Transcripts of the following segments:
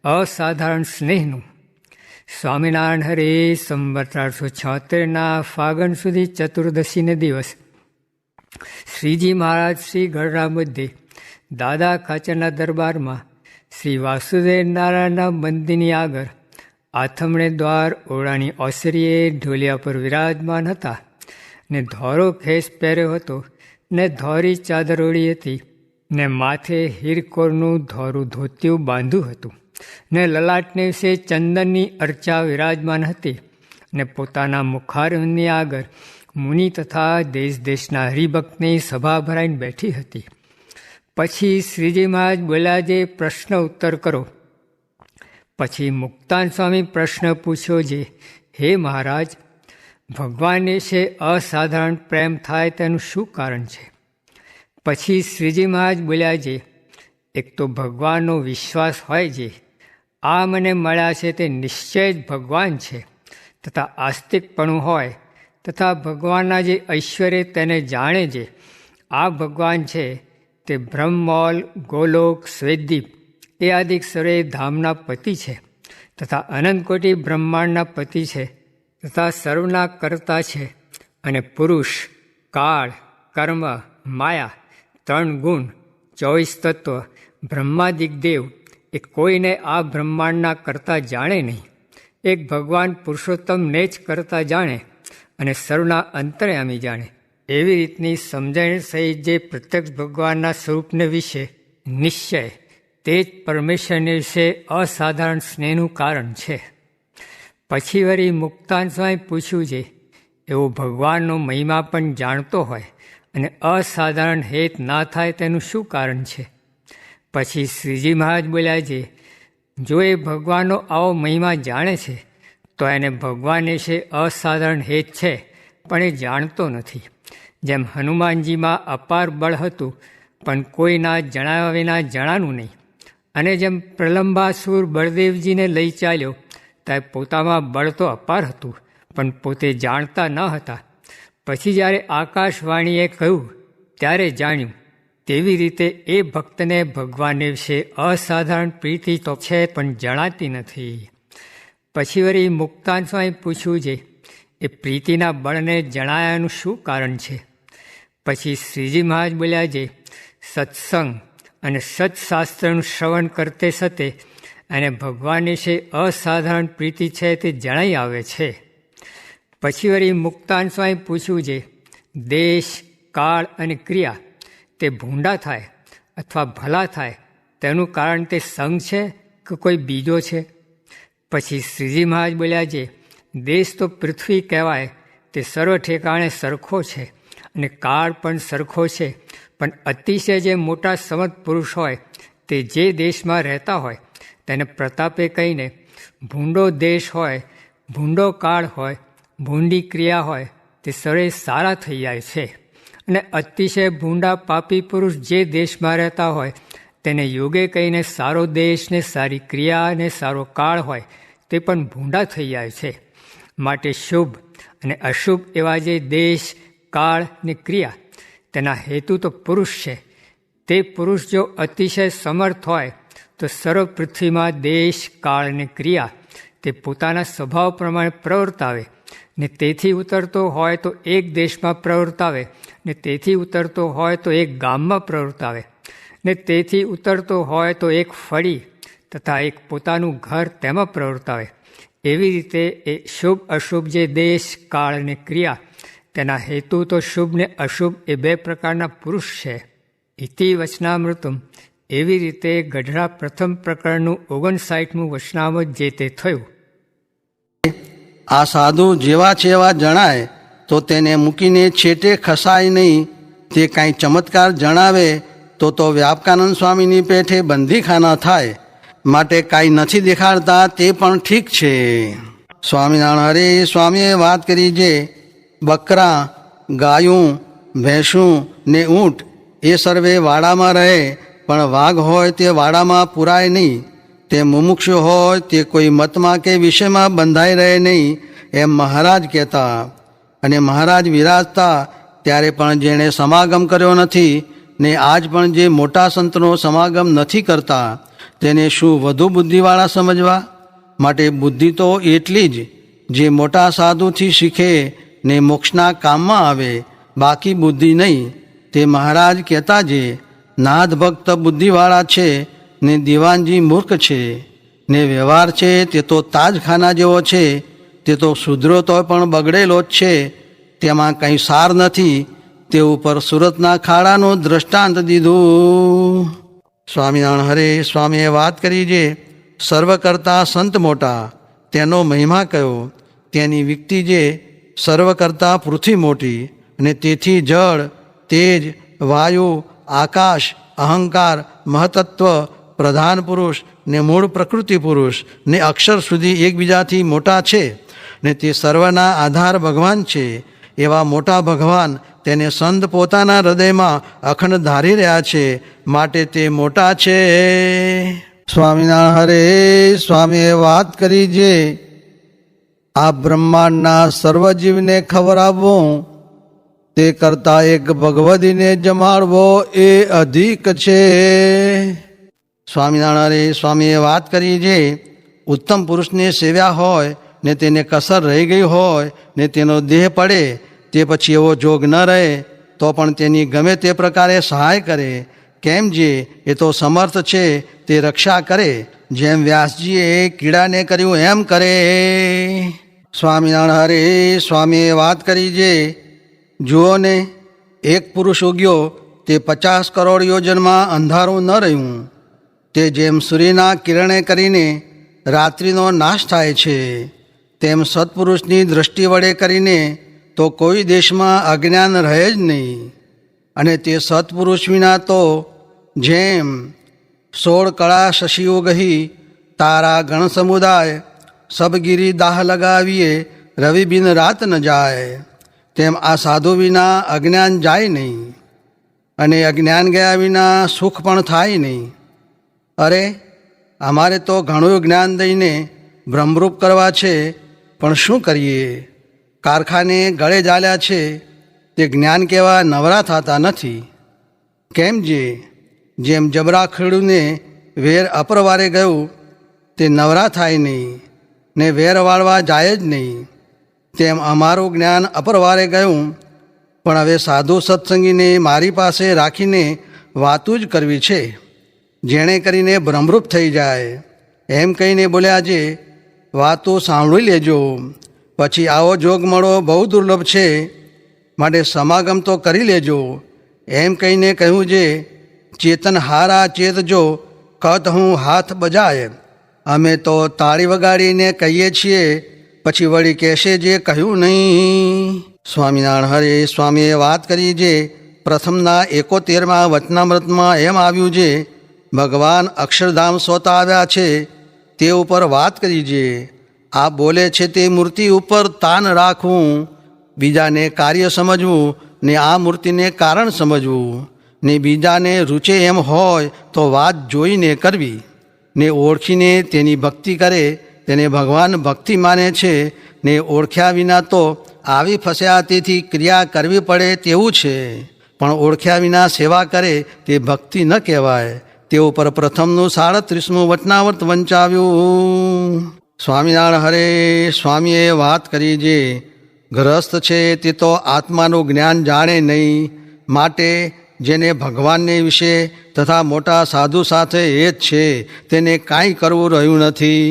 અસાધારણ સ્નેહનું. સ્વામિનારાયણ હરે સંવત 1876 ફાગણ સુધી ચતુર્દશીને દિવસ શ્રીજી મહારાજ શ્રી ગઢડા મધ્યે દાદા ખાચરના દરબારમાં શ્રી વાસુદેવ નારાયણના મંદિરની આગળ આથમણે દ્વાર ઓરડાની ઓસરીએ ઢોલિયા પર વિરાજમાન હતા ને ધોરો ખેસ પહેર્યો હતો ને ધોરી ચાદર ઓળી હતી ને માથે હીરકોરનું ધોરું ધોતિયું બાંધ્યું હતું ને લલાટને વિશે ચંદનની અર્ચા વિરાજમાન હતી ને પોતાના મુખારવિંદની આગળ મુનિ તથા દેશ દેશના હરિભક્તની સભા ભરાઈને બેઠી હતી. પછી શ્રીજી મહારાજ બોલ્યા, જે પ્રશ્ન ઉત્તર કરો. પછી મુક્તાન સ્વામી પ્રશ્ન પૂછ્યો જે, હે મહારાજ, ભગવાન વિશે અસાધારણ પ્રેમ થાય તેનું શું કારણ છે? પછી શ્રીજી મહારાજ બોલ્યા, જે એક તો ભગવાનનો વિશ્વાસ હોય, જે આ મને મળ્યા છે તે નિશ્ચય જ ભગવાન છે, તથા આસ્તિકપણું હોય, તથા ભગવાનના જે ઐશ્વર્ય તેને જાણે, જે આ ભગવાન છે તે બ્રહ્મમોલ, ગોલોક, શ્વેતદીપ એ આદિક સર્વે ધામના પતિ છે, તથા અનંતકોટી બ્રહ્માંડના પતિ છે, તથા સર્વના કર્તા છે, અને પુરુષ, કાળ, કર્મ, માયા, 3 ગુણ, 24 તત્વ, બ્રહ્માદિક દેવ એ કોઈને આ બ્રહ્માંડના કરતા જાણે નહીં. એક ભગવાન પુરુષોત્તમને જ કરતા જાણે અને સર્વના અંતર્યામી જાણે. એવી રીતની સમજણ સહિત જે પ્રત્યક્ષ ભગવાનના સ્વરૂપને વિશે નિશ્ચય, તે જ પરમેશ્વરને વિશે અસાધારણ સ્નેહનું કારણ છે. પછી વળી મુક્તાન સ્વામી પૂછ્યું, છે એવો ભગવાનનો મહિમા પણ જાણતો હોય અને અસાધારણ હેત ના થાય તેનું શું કારણ છે? પછી શ્રીજી મહારાજ બોલ્યા, છે જો એ ભગવાનનો આવો મહિમા જાણે છે તો એને ભગવાન વિશે અસાધારણ હેત છે, પણ એ જાણતો નથી. જેમ હનુમાનજીમાં અપાર બળ હતું પણ કોઈના જણાવ્યા વિના જણાનું નહીં, અને જેમ પ્રલંબાસુર બળદેવજીને લઈ ચાલ્યો ત્યારે પોતામાં બળ તો અપાર હતું પણ પોતે જાણતા ન હતા. પછી જ્યારે આકાશવાણીએ કહ્યું ત્યારે જાણ્યું. તેવી રીતે એ ભક્તને ભગવાન વિશે અસાધારણ પ્રીતિ તો છે પણ જણાતી નથી. પછી વળી મુક્તાન સ્વામી પૂછ્યું, છે એ પ્રીતિના બળને જણાયાનું શું કારણ છે? પછી શ્રીજી મહારાજ બોલ્યા, છે સત્સંગ અને સત્શાસ્ત્રનું શ્રવણ કરતે સતે અને ભગવાન વિશે અસાધારણ પ્રીતિ છે તે જણાઈ આવે છે. પછી વળી મુક્તાન સ્વામી પૂછ્યું, છે દેશ, કાળ અને ક્રિયા તે ભૂંડા થાય અથવા ભલા થાય તેનું કારણ તે સંગ છે કે કોઈ બીજો છે? પછી શ્રીજી મહારાજ બોલ્યા, છે દેશ તો પૃથ્વી કહેવાય તે સર્વ ઠેકાણે સરખો છે અને કાળ પણ સરખો છે, પણ અતિશય જે મોટા સમર્થ પુરુષ હોય તે જે દેશમાં રહેતા હોય તેને પ્રતાપે કહીને ભૂંડો દેશ હોય, ભૂંડો કાળ હોય, ભૂંડી ક્રિયા હોય તે સર્વે સારા થઈ જાય છે. અને અતિશય ભૂંડા પાપી પુરુષ જે દેશમાં રહેતા હોય તેને યોગે કહીને સારો દેશ ને સારી ક્રિયા ને સારો કાળ હોય તે પણ ભૂંડા થઈ જાય છે. માટે શુભ અને અશુભ એવા જે દેશ, કાળ ને ક્રિયા તેના હેતુ તો પુરુષ છે. તે પુરુષ જો અતિશય સમર્થ હોય તો સર્વ પૃથ્વીમાં દેશ, કાળ ને ક્રિયા તે પોતાના સ્વભાવ પ્રમાણે પ્રવર્તાવે, ને તેથી ઉતરતો હોય તો એક દેશમાં પ્રવર્તાવે, ને તેથી ઉતરતો હોય તો એક ગામમાં પ્રવર્તાવે, ને તેથી ઉતરતો હોય તો એક ફળી તથા એક પોતાનું ઘર તેમાં પ્રવર્તાવે. એવી રીતે એ શુભ અશુભ જે દેશ, કાળ અને ક્રિયા તેના હેતુ તો શુભ ને અશુભ એ 2 પ્રકારના પુરુષ છે. ઇતિ વચનામૃતમ. એવી રીતે ગઢડા પ્રથમ પ્રકરણનું 59મું વચનામૃત જે તે થયું. આ સાધુ જેવા છે એવા જણાય તો તેને મૂકીને છેટે ખસાય નહીં. તે કાંઈ ચમત્કાર જણાવે તો વ્યાપકાનંદ સ્વામીની પેઠે બંદીખાના થાય. માટે કાંઈ નથી દેખાડતા તે પણ ઠીક છે. સ્વામિનારાયણ હરે સ્વામીએ વાત કરી, જે બકરા, ગાયું, ભેંસું ને ઊંટ એ સર્વે વાડામાં રહે, પણ વાઘ હોય તે વાડામાં પુરાય નહીં. તે મુમુક્ષુ હોય તે કોઈ મતમાં કે વિષયમાં બંધાઈ રહે નહીં, એમ મહારાજ કહેતા. અને મહારાજ વિરાજતા ત્યારે પણ જેણે સમાગમ કર્યો નથી ને આજ પણ જે મોટા સંતનો સમાગમ નથી કરતા તેને શું વધુ બુદ્ધિવાળા સમજવા? માટે બુદ્ધિ તો એટલી જ જે મોટા સાધુથી શીખે ને મોક્ષના કામમાં આવે, બાકી બુદ્ધિ નહીં. તે મહારાજ કહેતા જે નાદ ભક્ત બુદ્ધિવાળા છે ને દિવાનજી મૂર્ખ છે ને વ્યવહાર છે તે તો તાજખાના જેવો છે, તે તો સુધરો તો પણ બગડેલો જ છે, તેમાં કંઈ સાર નથી. તે ઉપર સુરતના ખાડાનું દ્રષ્ટાંત દીધું. સ્વામિનારાયણ હરે સ્વામીએ વાત કરી જે સર્વ કરતા સંત મોટા તેનો મહિમા કયો. તેની વિકતિ જે સર્વ કરતા પૃથ્વી મોટી અને તેથી જળ, તેજ, વાયુ, આકાશ, અહંકાર, મહતત્વ, પ્રધાન પુરુષ ને મૂળ પ્રકૃતિ પુરુષ ને અક્ષર સુધી એકબીજાથી મોટા છે ને તે સર્વના આધાર ભગવાન છે. એવા મોટા ભગવાન તેને સંત પોતાના હૃદયમાં અખંડ ધારી રહ્યા છે, માટે તે મોટા છે. સ્વામિનારાયણ હરે સ્વામીએ વાત કરી જે આ બ્રહ્માંડના સર્વજીવને ખવડાવવું તે કરતાં એક ભગવદીને જમાડવો એ અધિક છે. સ્વામિનારાયણ સ્વામીએ વાત કરી જે ઉત્તમ પુરુષને સેવ્યા હોય ને તેને કસર રહી ગઈ હોય ને તેનો દેહ પડે તે પછી એવો જોગ ન રહે તો પણ તેની ગમે તે પ્રકારે સહાય કરે. કેમ જે એ તો સમર્થ છે, તે રક્ષા કરે, જેમ વ્યાસજીએ કીડાને કર્યું એમ કરે. સ્વામિનારાયણ હરે સ્વામીએ વાત કરી જે જુઓ ને એક પુરુષ ઉગ્યો તે 50 કરોડ યોજનમાં અંધારું ન રહ્યું. તે જેમ સૂર્યના કિરણે કરીને રાત્રિનો નાશ થાય છે, તેમ સત્પુરુષની દૃષ્ટિ વડે કરીને તો કોઈ દેશમાં અજ્ઞાન રહે જ નહીં. અને તે સત્પુરુષ વિના તો જેમ 16 કળા શશીઓ ગહી તારા ગણ સમુદાય સબગીરી દાહ લગાવીએ રવિ બિન રાત ન જાય, તેમ આ સાધુ વિના અજ્ઞાન જાય નહીં અને અજ્ઞાન ગયા વિના સુખ પણ થાય નહીં. અરે અમારે તો ઘણું જ્ઞાન દઈને ભ્રમરૂપ કરવા છે, પણ શું કરીએ? કારખાને ગળે ચાલ્યા છે તે જ્ઞાન કહેવા નવરા થતા નથી. કેમ જે જેમ જબરા ખેડૂને વેર અપરવારે ગયું તે નવરા થાય નહીં ને વેર વાળવા જાય જ નહીં, તેમ અમારું જ્ઞાન અપરવારે ગયું. પણ હવે સાધુ સત્સંગીને મારી પાસે રાખીને વાતું જ કરવી છે, જેણે કરીને ભ્રમરૂપ થઈ જાય. એમ કહીને બોલ્યા જે વાતો સાંભળી લેજો, પછી આવો જોગ મળો બહુ દુર્લભ છે, માટે સમાગમ તો કરી લેજો. એમ કહીને કહ્યું જે ચેતન હારા ચેતજો કત હું હાથ બજાય. અમે તો તાળી વગાડીને કહીએ છીએ, પછી વળી કહેશે જે કહ્યું નહીં. સ્વામિનારાયણ હરે સ્વામીએ વાત કરી જે પ્રથમના 71મા વચનામૃતમાં એમ આવ્યું છે ભગવાન અક્ષરધામ સોતા આવ્યા છે તે ઉપર વાત કરી છે. આ બોલે છે તે મૂર્તિ ઉપર તાન રાખવું, બીજાને કાર્ય સમજવું ને આ મૂર્તિને કારણ સમજવું ને બીજાને રૂચે એમ હોય તો વાત જોઈને કરવી ને ઓળખીને તેની ભક્તિ કરે તેને ભગવાન ભક્તિ માને છે ને ઓળખ્યા વિના તો આવી ફસ્યા તેથી ક્રિયા કરવી પડે તેવું છે, પણ ઓળખ્યા વિના સેવા કરે તે ભક્તિ ન કહેવાય. તે ઉપર પ્રથમનું 37મું વચનાવર્ત વંચાવ્યું. સ્વામિનારાયણ હરે સ્વામીએ વાત કરી જે ગ્રસ્ત છે તે તો આત્માનું જ્ઞાન જાણે નહીં, માટે જેને ભગવાનને વિશે તથા મોટા સાધુ સાથે એ જ છે તેને કાંઈ કરવું રહ્યું નથી.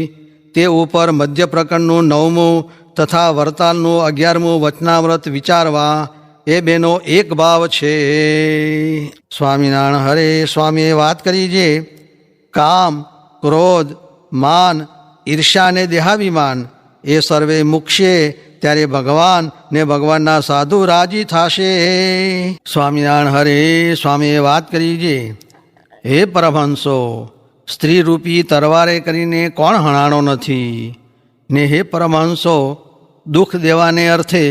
તે ઉપર મધ્ય પ્રકરણનું 9મું તથા વરતાલનું 11મું વચનાવ્રત વિચારવા એ બેનો એક ભાવ છે. સ્વામિનારાયણ હરે સ્વામીએ વાત કરી છે કામ, ક્રોધ, માન, ઈર્ષ્યા ને દેહાભિમાન એ સર્વે મૂકશે ત્યારે ભગવાન ને ભગવાનના સાધુ રાજી થશે. સ્વામિનારાયણ હરે સ્વામીએ વાત કરી છે હે પરમહંસો, સ્ત્રી રૂપી તરવારે કરીને કોણ હણાણો નથી ને હે પરમહંસો, દુઃખ દેવાને અર્થે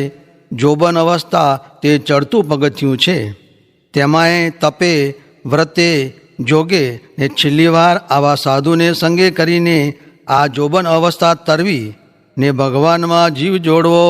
જોબન અવસ્થા તે ચડતું પગથિયું છે, તેમાંય તપે, વ્રતે, જોગે ને છેલ્લી વાર આવા સાધુને સંગે કરીને આ જોબન અવસ્થા તરવી ને ભગવાનમાં જીવ જોડવો.